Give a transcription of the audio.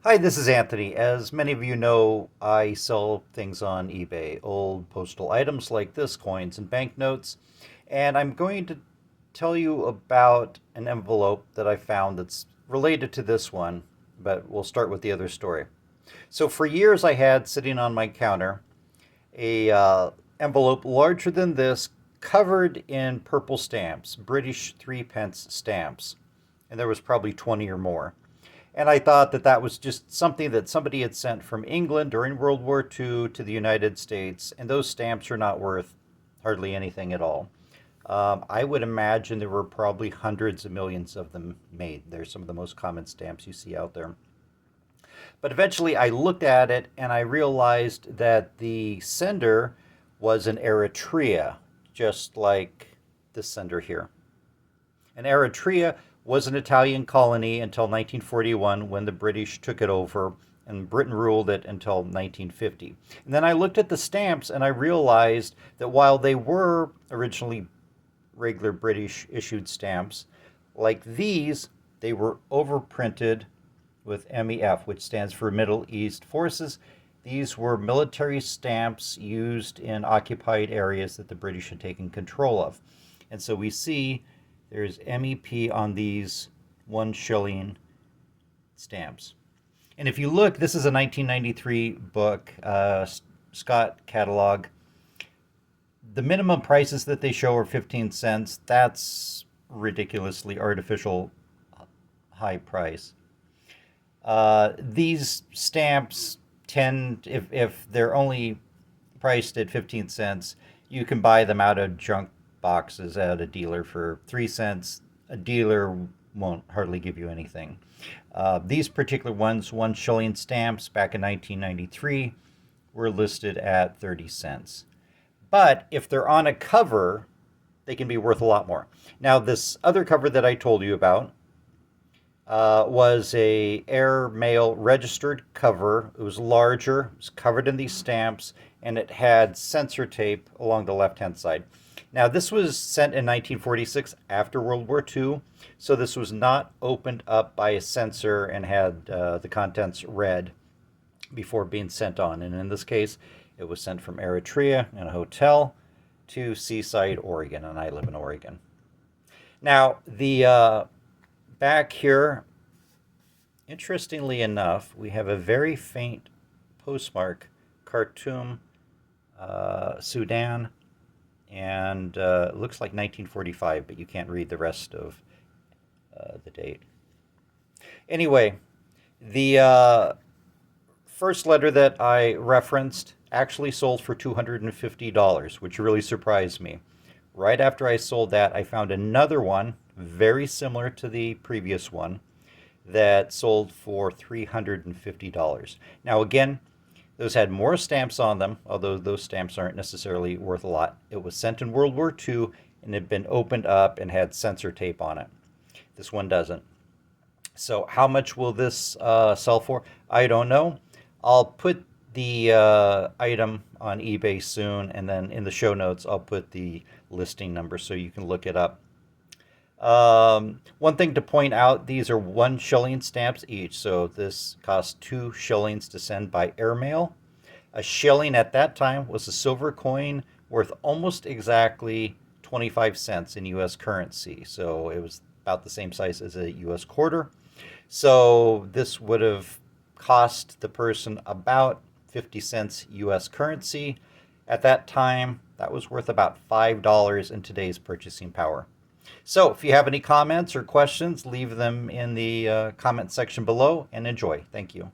Hi, this is Anthony. As many of you know, I sell things on eBay, old postal items like this, coins and banknotes. And I'm going to tell you about an envelope that I found that's related to this one, but we'll start with the other story. So for years I had sitting on my counter a envelope larger than this, covered in purple stamps, British threepence stamps. And there was probably 20 or more. And I thought that that was just something that somebody had sent from England during World War II to the United States, and those stamps are not worth hardly anything at all. I would imagine there were probably hundreds of millions of them made. They're some of the most common stamps you see out there. But eventually I looked at it and I realized that the sender was in Eritrea, just like this sender here. And Eritrea was an Italian colony until 1941 when the British took it over and Britain ruled it until 1950. And then I looked at the stamps and I realized that while they were originally regular British issued stamps, like these, they were overprinted with M.E.F, which stands for Middle East Forces. These were military stamps used in occupied areas that the British had taken control of. And so we see there's MEP on these 1 shilling stamps. And if you look, this is a 1993 book, Scott catalog. The minimum prices that they show are 15 cents. That's ridiculously artificial high price. These stamps tend, if they're only priced at 15 cents, you can buy them out of junk boxes at a dealer for 3 cents. A dealer won't hardly give you anything. These particular ones, 1 shilling stamps back in 1993, were listed at 30 cents. But if they're on a cover, they can be worth a lot more. Now, this other cover that I told you about was a air mail registered cover. It was larger, it was covered in these stamps, and it had censor tape along the left-hand side. Now, this was sent in 1946 after World War II, so this was not opened up by a censor and had the contents read before being sent on. And in this case, it was sent from Eritrea in a hotel to Seaside, Oregon, and I live in Oregon. Now, the back here, interestingly enough, we have a very faint postmark, Khartoum, Sudan, and it looks like 1945, but you can't read the rest of the date. Anyway, the first letter that I referenced actually sold for $250, which really surprised me. Right after I sold that, I found another one very similar to the previous one that sold for $350. Now, again, those had more stamps on them, although those stamps aren't necessarily worth a lot. It was sent in World War II and had been opened up and had censor tape on it. This one doesn't. So how much will this sell for? I don't know. I'll put the item on eBay soon, and then in the show notes, I'll put the listing number so you can look it up. One thing to point out, these are 1 shilling stamps each, so this costs 2 shillings to send by airmail. A shilling at that time was a silver coin worth almost exactly 25 cents in US currency, so it was about the same size as a US quarter. So this would have cost the person about 50 cents US currency. At that time, that was worth about $5 in today's purchasing power. So if you have any comments or questions, leave them in the comment section below and enjoy. Thank you.